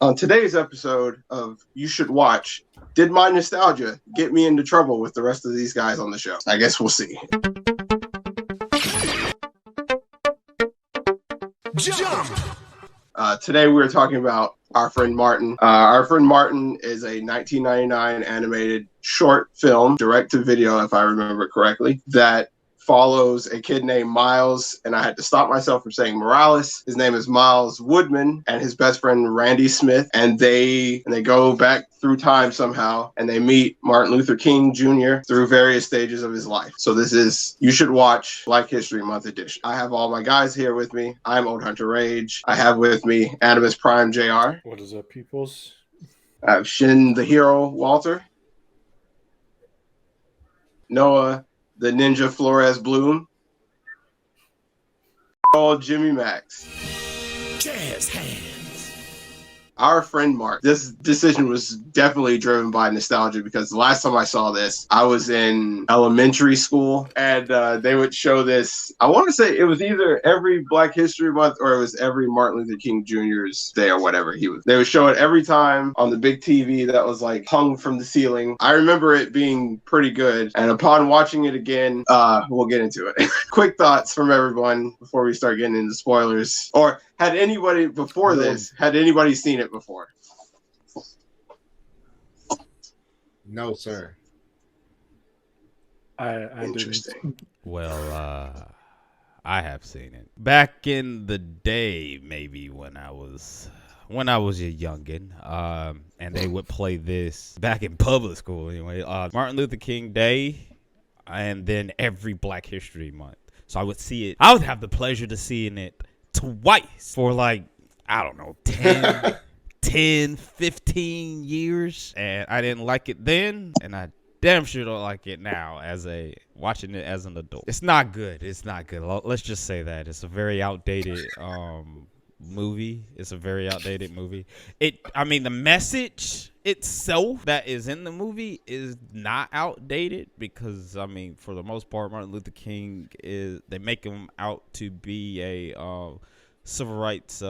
On today's episode of You Should Watch, did my nostalgia get me into trouble with the rest of these guys on the show? I guess we'll see. Jump! Today we're talking about Our Friend Martin. Our Friend Martin is a 1999 animated short film, direct-to-video if I remember correctly, that follows a kid named Miles, and I had to stop myself from saying Morales. His name is Miles Woodman, and his best friend Randy Smith, and they go back through time somehow, and they meet Martin Luther King Jr. through various stages of his life. So this is You Should Watch Black History Month edition. I have all my guys here with me. I'm Old Hunter Rage. I have with me Animus Prime JR. What is up, peoples? I have Shin the Hero Walter. Noah the Ninja Flores Bloom. Old Jimmy Max. Jazz hands. Our Friend Mark. This decision was definitely driven by nostalgia because the last time I saw this, I was in elementary school, and they would show this. I want to say it was either every Black History Month or it was every Martin Luther King Jr.'s day or whatever he was. They would show it every time on the big TV that was like hung from the ceiling. I remember it being pretty good, and upon watching it again, we'll get into it. Quick thoughts from everyone before we start getting into spoilers. Or had anybody before this, had anybody seen it before? No, sir. I Interesting. didn't. Well, I have seen it back in the day, maybe when I was a youngin. And they would play this back in public school anyway. Martin Luther King Day, and then every Black History Month. So I would see it. I would have the pleasure to seeing it twice for like, I don't know, 10, 15 years. And I didn't like it then, and I damn sure don't like it now watching it as an adult. It's not good. Let's just say that. It's a very outdated movie. The message itself that is in the movie is not outdated because, for the most part, Martin Luther King they make him out to be a civil rights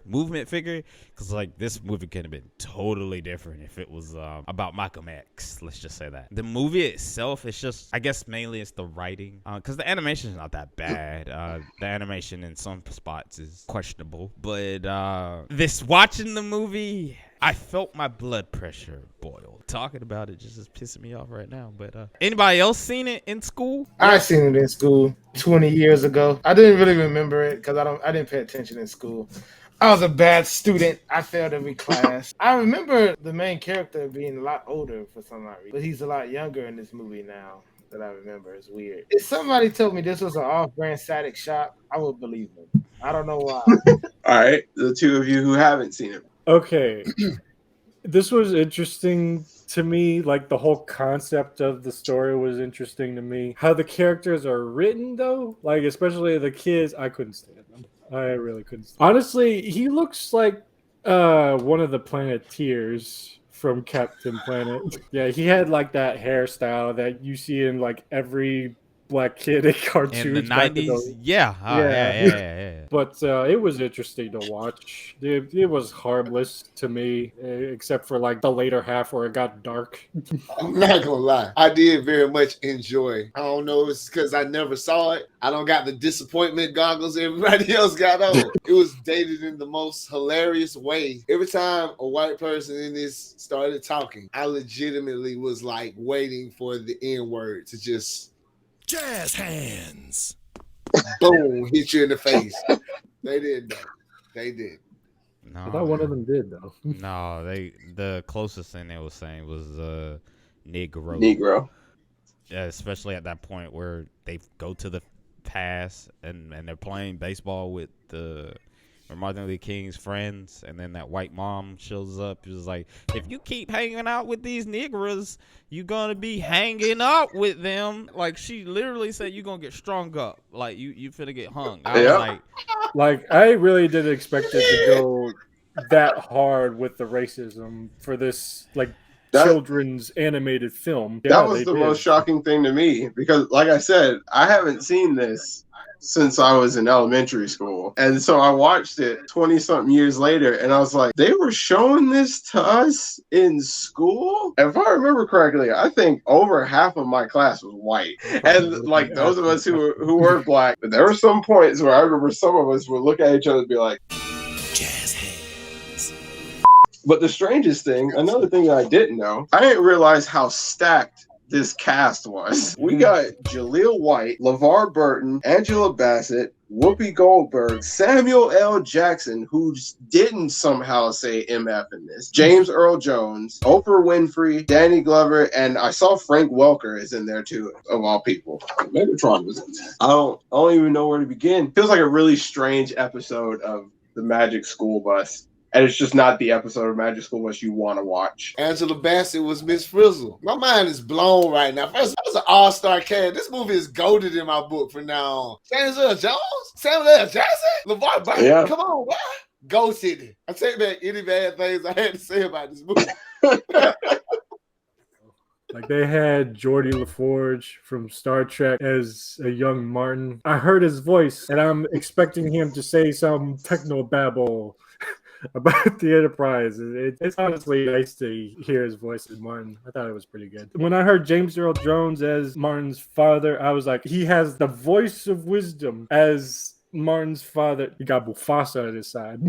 movement figure, because like this movie could have been totally different if it was about Malcolm X. Let's just say that. The movie itself is just, I guess mainly it's the writing, because the animation is not that bad. The animation in some spots is questionable, but watching the movie, I felt my blood pressure boil. Talking about it just is pissing me off right now. But anybody else seen it in school? I seen it in school 20 years ago. I didn't really remember it because I didn't pay attention in school. I was a bad student. I failed every class. I remember the main character being a lot older for some odd reason, but he's a lot younger in this movie now. That I remember. It's weird. If somebody told me this was an off-brand static shop, I would believe them. I don't know why. All right, the two of you who haven't seen it. Okay. This was interesting to me. Like, the whole concept of the story was interesting to me. How the characters are written, though, like, especially the kids, I couldn't stand them. I really couldn't. Honestly, he looks like one of the Planeteers from Captain Planet. Yeah, he had like that hairstyle that you see in like every black kid in cartoons in the 90s. Yeah. But it was interesting to watch. It was harmless to me, except for like the later half where it got dark. I'm not gonna lie, I did very much enjoy. I don't know if it's because I never saw it. I don't got the disappointment goggles everybody else got on. It was dated in the most hilarious way. Every time a white person in this started talking, I legitimately was like waiting for the N word to just Jazz hands. boom, hit you in the face. They did though. They did. No, I thought one of them did though. No, the closest thing they was saying was Negro. Yeah, especially at that point where they go to the past and they're playing baseball with Martin Luther King's friends, and then that white mom shows up. She was like, if you keep hanging out with these Negroes, you're going to be hanging out with them. Like, she literally said you're going to get strung up. Like, you finna get hung. I was like, I really didn't expect it to go that hard with the racism for this, like, children's animated film. That Yeah, was they the did. most shocking thing to me because, like I said, I haven't seen this since I was in elementary school. And so I watched it 20 something years later and I was like, they were showing this to us in school? If I remember correctly, I think over half of my class was white. And like those of us who were black, but there were some points where I remember some of us would look at each other and be like, Jazz hands. but the strangest thing, another thing that I didn't know, I didn't realize how stacked this cast was. We got Jaleel White, LeVar Burton, Angela Bassett, Whoopi Goldberg, Samuel L. Jackson, who didn't somehow say MF in this, James Earl Jones, Oprah Winfrey, Danny Glover, and I saw Frank Welker is in there too, of all people. Megatron was in there. I don't even know where to begin. Feels like a really strange episode of the Magic School Bus. And it's just not the episode of Magic School Bus you want to watch. Angela Bassett was Miss Frizzle. My mind is blown right now. First, that was an all-star cast. This movie is goated in my book from now on. Samuel L. Jones? Samuel L. Jackson? LeVar Burton? Yeah. Come on, boy. Go City. I take back any bad things I had to say about this movie. Like they had Geordie LaForge from Star Trek as a young Martin. I heard his voice and I'm expecting him to say some technobabble about the Enterprise. It's honestly nice to hear his voice as Martin. I thought it was pretty good. When I heard James Earl Jones as Martin's father, I was like, he has the voice of wisdom as Martin's father. He got Mufasa at his side.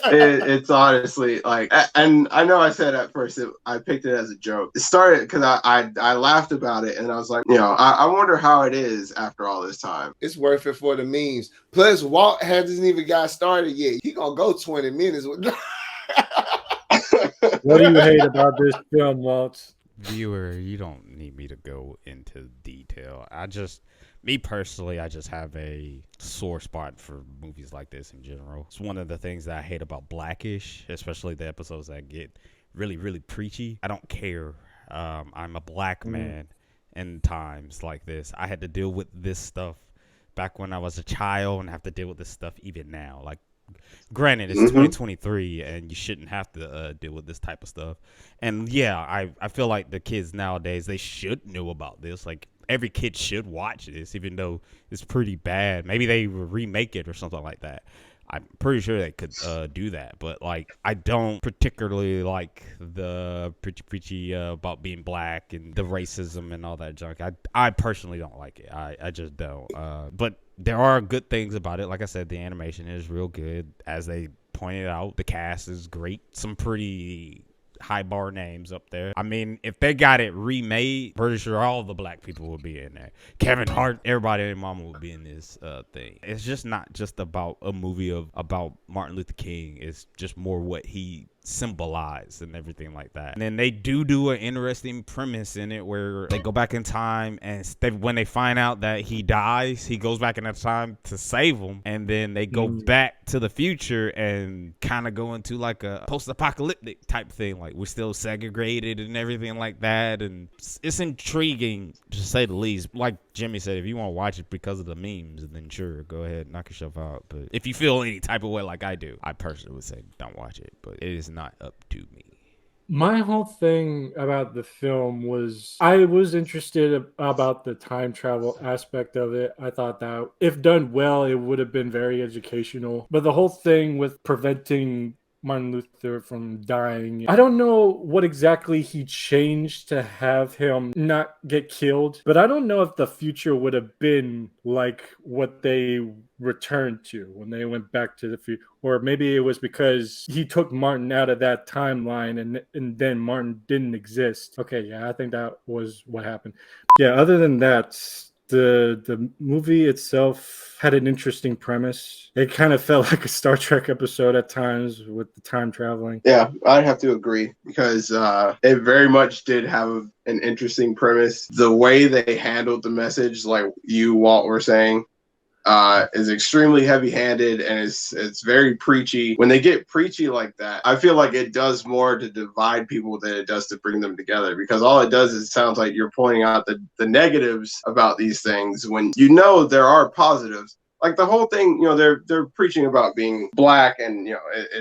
It's honestly like, and I know I said at first I picked it as a joke. It started because I laughed about it and I was like, I wonder how it is after all this time. It's worth it for the memes. Plus, Walt hasn't even got started yet. He gonna go 20 minutes. What do you hate about this film, Walt? Viewer, you don't need me to go into detail. Me personally, I just have a sore spot for movies like this in general. It's one of the things that I hate about Blackish, especially the episodes that get really, really preachy. I don't care. I'm a black man in times like this. I had to deal with this stuff back when I was a child and have to deal with this stuff even now. Like, granted, it's 2023 and you shouldn't have to deal with this type of stuff. And yeah, I feel like the kids nowadays, they should know about this. Like, every kid should watch this, even though it's pretty bad. Maybe they remake it or something like that. I'm pretty sure they could do that. But, like, I don't particularly like the preachy about being black and the racism and all that junk. I personally don't like it. I just don't. But there are good things about it. Like I said, the animation is real good. As they pointed out, the cast is great. Some pretty high bar names up there. I mean, if they got it remade, pretty sure all the black people would be in there. Kevin Hart, everybody and their mama would be in this thing. It's just not just about a movie about Martin Luther King. It's just more what he symbolized and everything like that. And then they do an interesting premise in it where they go back in time and when they find out that he dies, he goes back in that time to save him, and then they go back to the future and kind of go into like a post-apocalyptic type thing, like we're still segregated and everything like that. And it's intriguing to say the least. Like Jimmy said, if you want to watch it because of the memes, then sure, go ahead, knock yourself out. But if you feel any type of way like I do, I personally would say don't watch it. But it is not up to me. My whole thing about the film was I was interested about the time travel aspect of it. I thought that if done well, it would have been very educational. But the whole thing with preventing Martin Luther from dying, I don't know what exactly he changed to have him not get killed, but I don't know if the future would have been like what they returned to when they went back to the future, or maybe it was because he took Martin out of that timeline and then Martin didn't exist. Okay, yeah, I think that was what happened. Yeah, other than that, the movie itself had an interesting premise. It kind of felt like a Star Trek episode at times with the time traveling. Yeah, I'd have to agree because it very much did have an interesting premise. The way they handled the message, like you, Walt, were saying, is extremely heavy-handed and it's very preachy. When they get preachy like that, I feel like it does more to divide people than it does to bring them together, because all it does is it sounds like you're pointing out the negatives about these things when you know there are positives, like the whole thing, they're preaching about being black and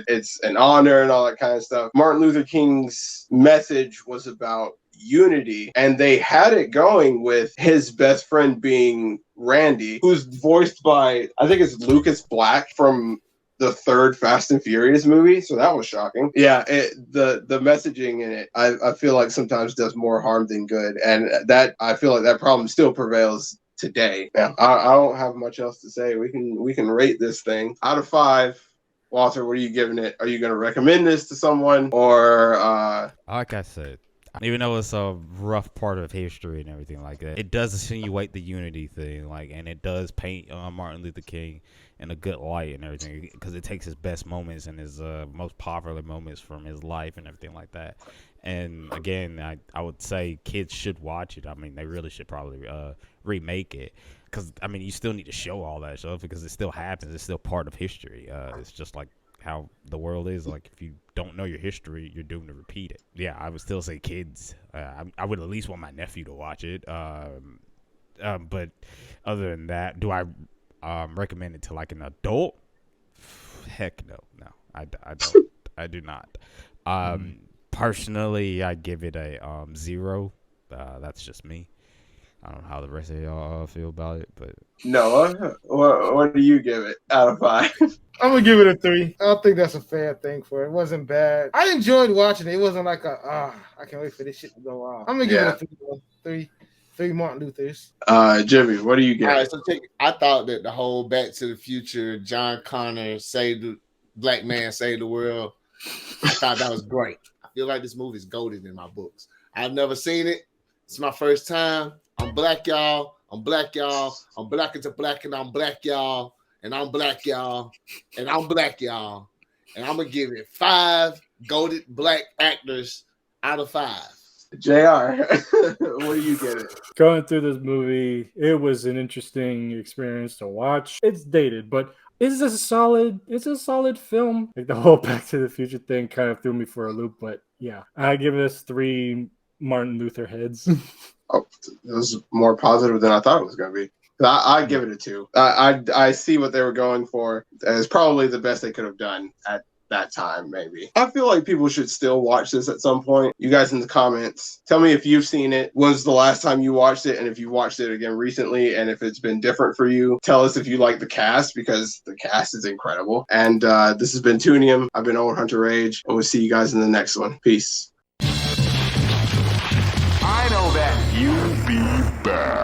it's an honor and all that kind of stuff. Martin Luther King's message was about unity, and they had it going with his best friend being Randy, who's voiced by, I think it's Lucas Black from the third Fast and Furious movie, so that was shocking. Yeah, the messaging in it, I feel like sometimes does more harm than good, and that I feel like that problem still prevails today. Yeah, I don't have much else to say. We can rate this thing out of 5. Walter, what are you giving it? Are you going to recommend this to someone, or like I said, even though it's a rough part of history and everything like that, it does insinuate the unity thing, and it does paint Martin Luther King in a good light and everything, because it takes his best moments and his most popular moments from his life and everything like that. And again, I would say kids should watch it. I mean, they really should probably remake it, because I mean, you still need to show all that stuff because it still happens. It's still part of history. It's just like how the world is. Like, if you don't know your history, you're doomed to repeat it. Yeah, I would still say kids. I would at least want my nephew to watch it. But other than that, do I recommend it to like an adult? Heck no, I don't. I do not. Personally, I give it a 0. That's just me. I don't know how the rest of y'all feel about it, but Noah, what do you give it out of 5? I'm gonna give it a 3. I don't think that's a fair thing for it. It wasn't bad. I enjoyed watching it. It wasn't like I can't wait for this shit to go off. I'm gonna give it a 3. 3 Martin Luthers. Jimmy, what do you give? All right, so I thought that the whole Back to the Future, John Connor black man saved the world. I thought that was great. I feel like this movie is goated in my books. I've never seen it. It's my first time. I'm black, y'all. I'm black, y'all. I'm black as a black, and I'm black, y'all. And I'm black, y'all. And I'm black, y'all. And I'm going to give it 5 goated black actors out of 5. JR, what do you get it? Going through this movie, it was an interesting experience to watch. It's dated, but it's a solid film. Like, the whole Back to the Future thing kind of threw me for a loop, but yeah, I give this 3 Martin Luther heads. Oh, it was more positive than I thought it was going to be. I give it a 2. I see what they were going for. It's probably the best they could have done at that time, maybe. I feel like people should still watch this at some point. You guys in the comments, tell me if you've seen it. When's the last time you watched it? And if you watched it again recently, and if it's been different for you, tell us if you like the cast, because the cast is incredible. And this has been Toonium. I've been Old Hunter Rage, and we'll see you guys in the next one. Peace. I know that you'll be back.